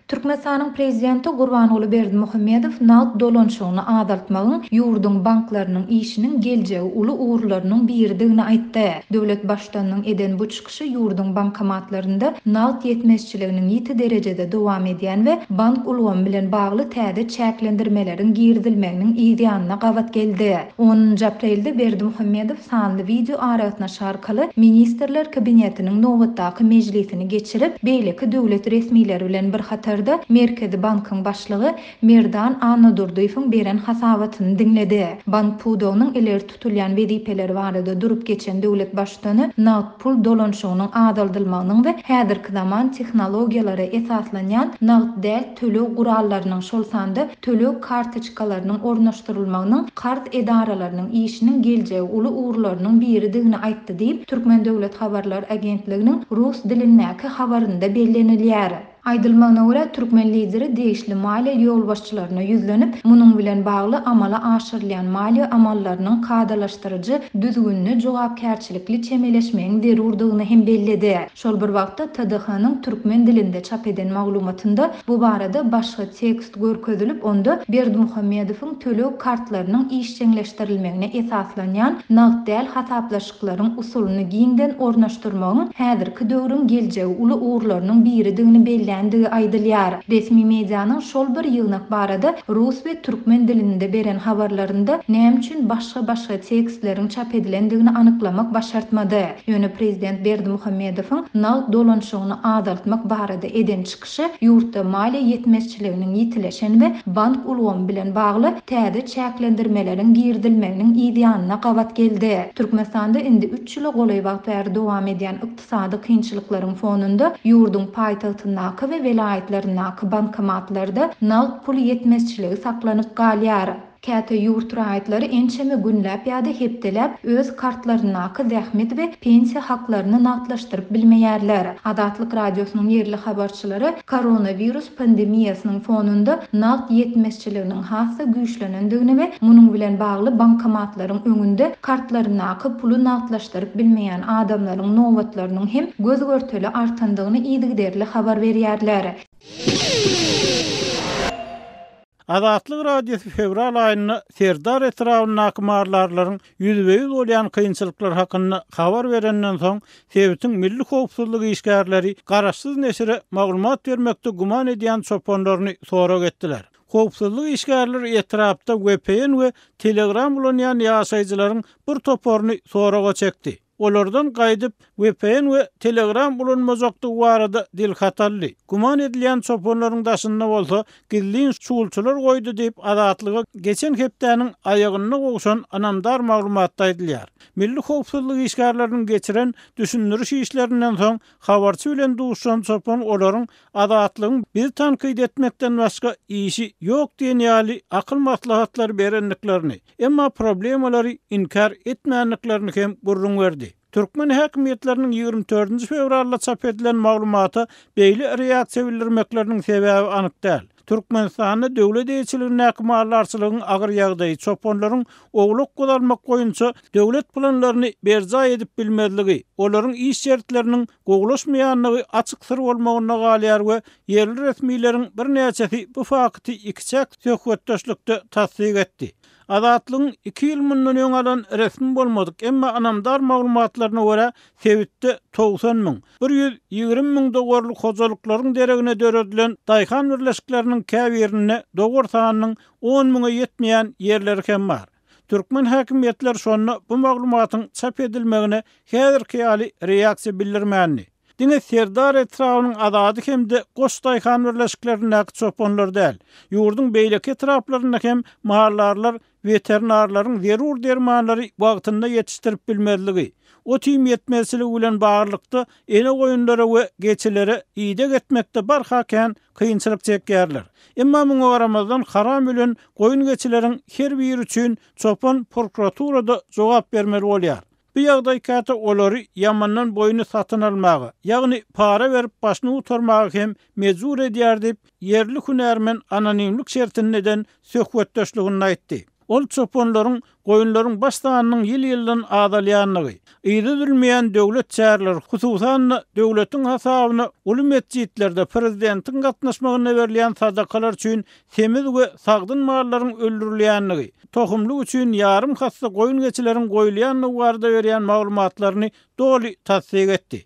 Türkmenistanyň prezidenti Gurbanuly Berdimuhammedow nağd dolanşygyny azaltmagyň ýurdun banklarynyň işiniň geljegi uly uğurlarynyň biridigini aýtdy. Döwlet başçylygynyň eden bu çykyşy ýurdun bankomatlarynda nağd ýetmezçiliginiň ýiti derejede dowam edýän we bank ulgamy bilen bagly täze çäklendirmeleriň girdilmeginiň ýa-da gawat geldi. 10 aprelde Berdimuhammedow sanly video araýatnaşy arkaly ministrler kabinetiniň nowatdaky mejlisini geçirip beýleki döwlet resmileri bilen bir hatar Merkezi Bankyň başlygy Merdan Anadurdowyň beren hasabatyny dinledi. Bank pudowynyň ileri tutulýan wezipeleri barada durup geçen döwlet başçylygy nağd pul dolanşygynyň azaldylmagynyň we häzirki zaman tehnologiýalara esaslanýan nağd däl tölew gurallarynyň şol sanda tölew kartoçkalarynyň ornaşdyrylmagynyň kart edaralarynyň işiniň geljegi uly uğurlarynyň biridigini aýtdy diýip Türkmen Döwlet Habarlar Agentliginiň rus dilindäki habarynda bellenilýär. Aýdylmagyna görä Türkmen lideri degişli maliýe ýolbaşçylaryna ýüzlenip, munyň bilen bagly amala aşyrylýan maliýe amallarynyň kadalaşdyryjy düzgünni jogapkärçilikli çemeleşmegiň derurdygyny hem belledi. Şol bir wagtda TDH-nyň türkmen dilinde çap eden maglumatynda bu barada başga tekst görkezilip, onda Berdimuhammedowyň tölew kartlarynyň işçileşdirilmegine esaslanýan nağd däl hasaplaşyklaryň usulyny giňden ornaşdyrmagyň häzirki döwrüň geljegi uly uğurlarynyň biridigini belli aýdylýar. Resmi medianyň şol bir ýygnak barada rus we türkmen dilinde beren habarlarynda näme üçin başga tekstleriň çap edilendigini anyklamak başartmady. Ýöne prezident Berdimuhammedowyň nağd dolanşygyny azaltmak barada eden çykyşy ýurtda maliýe ýetmezçiliginiň ýitileşen we bank ulgamy bilen bagly täze çäklendirmeleriň girdilmeginiň ýa-da gawat geldi. Türkmenistanda indi 3 ýyla golay wagt bäri dowam edýän ykdysady kynçylyklaryň fonunda ýurdun paýtagtyna ve velayetlerindeki bankomatlarda nağd pul yetmezçiligi saklanyp galýar. Käte ýurt raýatlary ençeme günläp ýa-da hepdelep öz kartlarynaky zähmet we pensiýa haklaryny naqdlaşdyryp bilmeýärler. Adatlyk radiosynyň ýerli habarçylary koronavirus pandemiýasynyň fonunda naqd yetmezçiliginiň hassa güýçlenendigini we munyň bilen bagly bankomatlaryň öňünde kartlarynaky puly naqdlaşdyryp bilmeýän adamlaryň nowatlarynyň hem göz görteli artandygyny ýygyderli habar berýärler. Adatlyk radiosu fevral aýyny Serdar etrawynyň marlarlaryň ýüzbeýiz bolýan kynçylyklar hakynda habar berenden soň Sebitiň milli howpsuzlyk işgärleri garaşsyz neşire maglumat bermekde guman edýän çopanlaryny sorak etdiler. Howpsuzlyk işgärleri etrapda VPN we Telegram ulanýan ýaşaýjylaryň bir toporuny soraga çekdi. Olardan gaýdyp VPN we Telegram bulanmazakdygy barada dil hatally. Guman edilýän çopanlaryň daşynda bolsa gizlin şuulçylar goýdy diýip adatlyga geçen hepdäniň aýagyna gowşan anamdar maglumatda aýdylýar. Milli howpsuzlyk işgärleriniň geçiren düşündürüş işlerinden soň habarçy bilen duşan çopan olaryň adatlygyň bir tanqid etmekden başga işi ýok diýen ýaly akyl maslahatlary berenliklerini, emma problemalary inkar etmänliklerini hem gurrun berdi. Türkmen häkimetleriniň 24 fevralda çap edilen maglumata beýle reaksiýa bildirmekleriniň sebäbi anyk däl. Türkmenistanda döwlet eýçiliginiň näkmalarçylygyň agyr ýagdaýy çopanlaryň ogluk golarmak goýunça döwlet planlaryny berza edip bilmezligi, olaryň iş şertleriniň gowlaşmaýanlygy açyk sır bolmagyna galýar we ýerli resmiýetiň bir näçesi bu fakty ikiçek söhbetdeşlikde tasdik etdi. Adatlygyň 2 ýyl mundan öň alan resmi bolmadyk, emma anamdar maglumatlaryna görä Sebitde 90 000, 120 000 dogorlyk hojalyklaryň deregine döredilen daýhan birleşikleriniň käbirine dogor sanynyň 10 000-a ýetmeýän ýerleri hem bar. Türkmen häkimetler şonu bu maglumatyň çap edilmegine häzirki ýaly reaksiýa bildirmänli. Diňe Serdar etrawynyň adady hemde goş daýhan birleşikleriniň çopanlar däl. Ýurdun beýleki etraplarynda hem mahallarlar veterinarlaryň zerur dermanlary wagtynda ýetişdirip bilmezligi, o tim ýetmezligi bilen baglykda ene goýunlara we geçilere ýydak etmekde barhaken kynçylyk çekýärler. Emma muňa garamazdan haram bilen goýun geçileriň her biri üçin çopan prokuraturada jogap bermeli bolýar. Bu ýagdaý käte olary ýamandan boyny satyn almagy, ýagny para berip başyny utarmagy hem mejbur edýär diýip ýerli hünärmen anonimlik şertini eden söhbetdeşligini aýtdy. ol çoponlaryň, goýunlaryň başdananyň ýyl-ýyldan adalýanlygy, ýyldyrylmaýan döwlet çärleri, hususan döwletiň hasabyna uly mesjitlerde prezidentiň gatnaşmagyna berilýän sadakalar üçin semiz we sagdyn mallaryň öldürilýänligi, tohumlyk üçin ýarym hassa goýun geçileriň goýulýanlygy barada berýän maglumatlaryny doly tasdik etdi.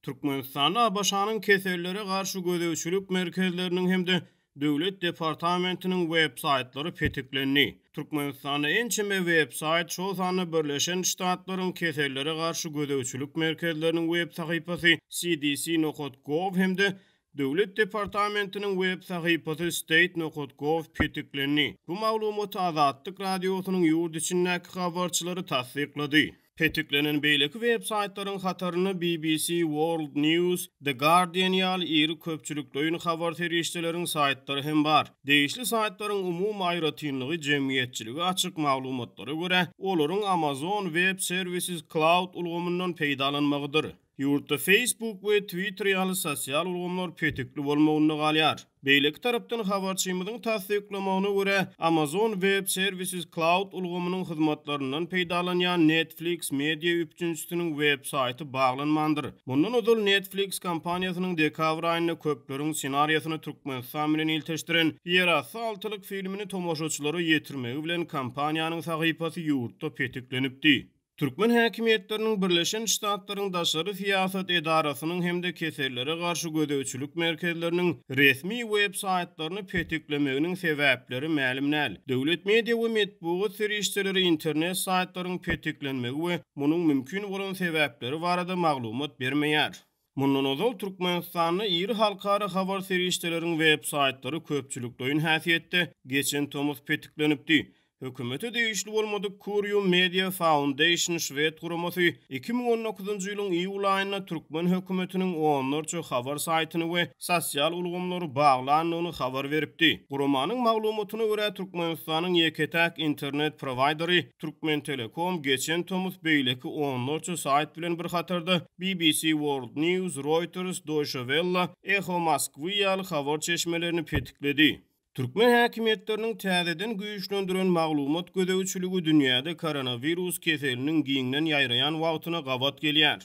Türkmenistanda başanyň keserlere garşy gödäwçilik merkezleriniň hemde Döwlet Departamentiniň web saytlary petiklendi. Türkmenistanda ençeme web sayt şo sany Birleşen Ştatlaryň keserlere garşy gödäwçilik merkezleriniň web sahypasy cdc.gov hemde Döwlet Departamentiniň web sahypasy state.gov petiklendi. Bu maglumaty Azatlyk radiosynyň ýurt içindäki habarçylary tasdiklady. Petiklenen beýleki web saytlaryň hataryny BBC World News, The Guardian ýaly iri köpçülikdoýun habar terişçileriň saytlary hem bar. Değişli saytlaryň umum aýratynlygy jemgyýetçiligi açyk maglumatlara görä, olaryň Amazon Web Services Cloud ulgamyndan peýdalanmagydyr. Ýurtda Facebook we Twitter ýaly sosial ulgamlar petikli bolmagyny galýar. Beýleki tarapdan habarçymyzyň tasdiklamagyna görä, Amazon Web Services Cloud ulgamynyň hyzmatlaryndan peýdalanýan Netflix media üçinçisiniň web saýty baglanmandyr. Bundan öňe Netflix kompaniýasynyň dekabr aýyna köpleriň ssenariýasyny Türkmenistan bilen ilteşdiren Ýerasy altylyk filmini tomoşaçylara ýetirmegi bilen kompaniýanyň sahypasy ýurtda petiklenipdi. Türkmen häkimetleriniň Birleşen Ştatlaryň daşary siýasat edarasynyň hemde keserlere garşy gödäwçilik merkezleriniň resmi web saytlaryny petiklemeginiň sebäpleri ma'lum näl. Döwlet media we medeniýet serişçileri internet saytlarynyň petiklenmegi we munyň mümkin bolan sebäpleri barada maglumat bermeýär. Mundan ozal Türkmenistanyň iri halkara habar serişçileriniň web saytlary köpçülikdoýun häsiýetde geçen tomuz petiklenipdi. Hökümete değişli bolmadyk Kurium Media Foundation Şwed guramasy 2019-njy ýylyň iýul aýynda Türkmen hökümetiniň onlarça habar saytyny we sosial ulgamlary baglanlygyny habar beripdi. Guramanyň maglumatyna görä Türkmenistanyň ýeketäk internet providery Türkmen Telekom geçen tomuz beýleki onlarça sayt bilen bir hatarda BBC World News, Reuters, Deutsche Welle, Echo Moskwy ýaly habar çeşmelerini petikledi. Türkmen häkimetleriniň täzeden güýçlendiren maglumat gödäwçiligi dünýäde koronavirus keseliniň giňden ýaýraýan wagtyna gabat gelýär.